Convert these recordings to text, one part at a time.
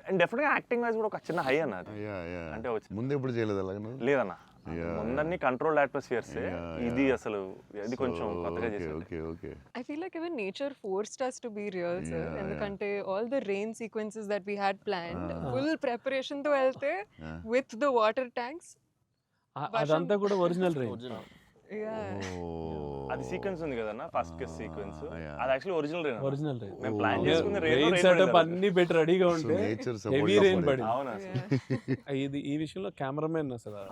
And డెఫినెట్గా acting wise కూడా ఒక చిన్న హై అన్న అది. అంటే ముందు ఎప్పుడు చేయలేదు అలాగే లేదన్న, ముందన్ని కంట్రోల్డ్ అట్మాస్ఫియర్స్, ఇది అసలు ఇది కొంచెం కొత్తగా చేసాం. I feel like even nature forced us to be real, sir. ఎందుకంటే all the rain sequences that we had planned, full preparation తో వెళ్తే with the water tanks. అదంతా కూడా ఒరిజినల్ రైన్. అది సీక్వెన్స్ ఉంది కదన్న, ఫస్ట్ కిస్ సీక్వెన్స్, అది actually original rain. Original rain. మేము ప్లాన్ చేసుకున్న రెయిన్ సెటప్ అన్ని పెట్టి రెడీగా ఉంటే హెవీ రెయిన్ పడింది. అవునా ఇది ఈ విషయంలో కెమెరామెన్ అసలు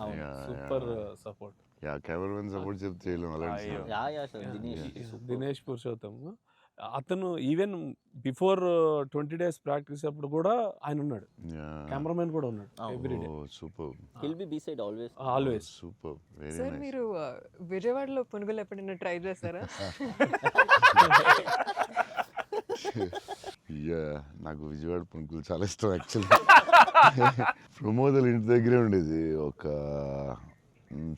సూపర్ సపోర్ట్. కెమెరామెన్ సపోర్ట్ చెప్తే చేయలేము అలాంటి. దినేష్ పురుషోత్తం అతను ఈవెన్ బిఫోర్ 20 days ప్రాక్టీస్ అప్పుడు కూడా ఆయన ఉన్నాడు, కెమెరామెన్ కూడా ఉన్నాడు everyday. Super. He'll be beside always. Always. Super. Very sir nice. మీరు విజయవాడలో పునుగులు ఎప్పుడైనా ట్రై చేస్తారా? నాకు విజయవాడ పునుకులు చాలా ఇష్టం యాక్చువల్లీ. ప్రమోద్ ఇంటి దగ్గరే ఉండేది. ఒక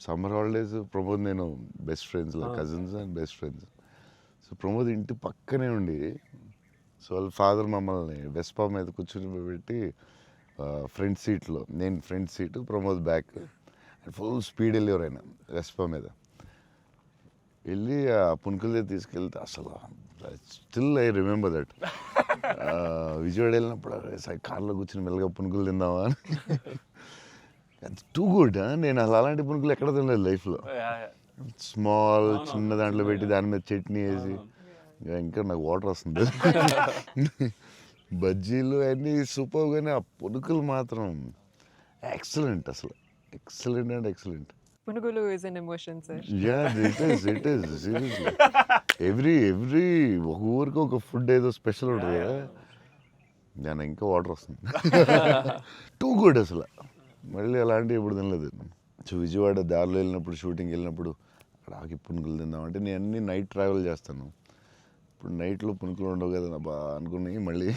సమ్మర్ హాలిడేస్ ప్రమోద్ నేను best friends, cousins and best friends. So Pramod ఇంటి పక్కనే ఉండి, సో వాళ్ళ ఫాదర్ మమ్మల్ని వెస్పా మీద కూర్చొని పెట్టి ఫ్రంట్ సీట్లో, నేను front seat, Pramod back, full speed వెళ్ళేవారు ఆయన వెస్పా మీద. వెళ్ళి ఆ పునుకుల దగ్గర తీసుకెళ్తే అసలు still I remember that. Vijayawada వెళ్ళినప్పుడు కార్లో కూర్చొని మెల్లగా పునుకులు తిందామా అని. Too good. నేను అసలు అలాంటి పునుకులు ఎక్కడ తినలేదు లైఫ్లో. స్మాల్ చిన్న దాంట్లో పెట్టి దాని మీద చట్నీ వేసి, ఇంకా నాకు వాటర్ వస్తుంది. బజ్జీలు అన్నీ సూపర్, కానీ ఆ పునుకులు మాత్రం ఎక్సలెంట్, అసలు ఎక్సలెంట్ అండ్ ఎక్సలెంట్. పునుగులు is an emotion, sir. it is seriously. Every ఒక ఊరికి ఒక ఫుడ్ ఏదో స్పెషల్ ఉంటుంది కదా, దాని ఇంకా వాటర్ వస్తుంది. టూ గుడ్ అసలు. మళ్ళీ అలాంటివి ఎప్పుడు తినలేదు. సో విజయవాడ దారిలో వెళ్ళినప్పుడు, షూటింగ్ వెళ్ళినప్పుడు అక్కడ ఆకి పునుకులు తిందామంటే, నేను అన్ని నైట్ ట్రావెల్ చేస్తాను. ఇప్పుడు నైట్లో పునుకులు ఉండవు కదా బా అనుకుని మళ్ళీ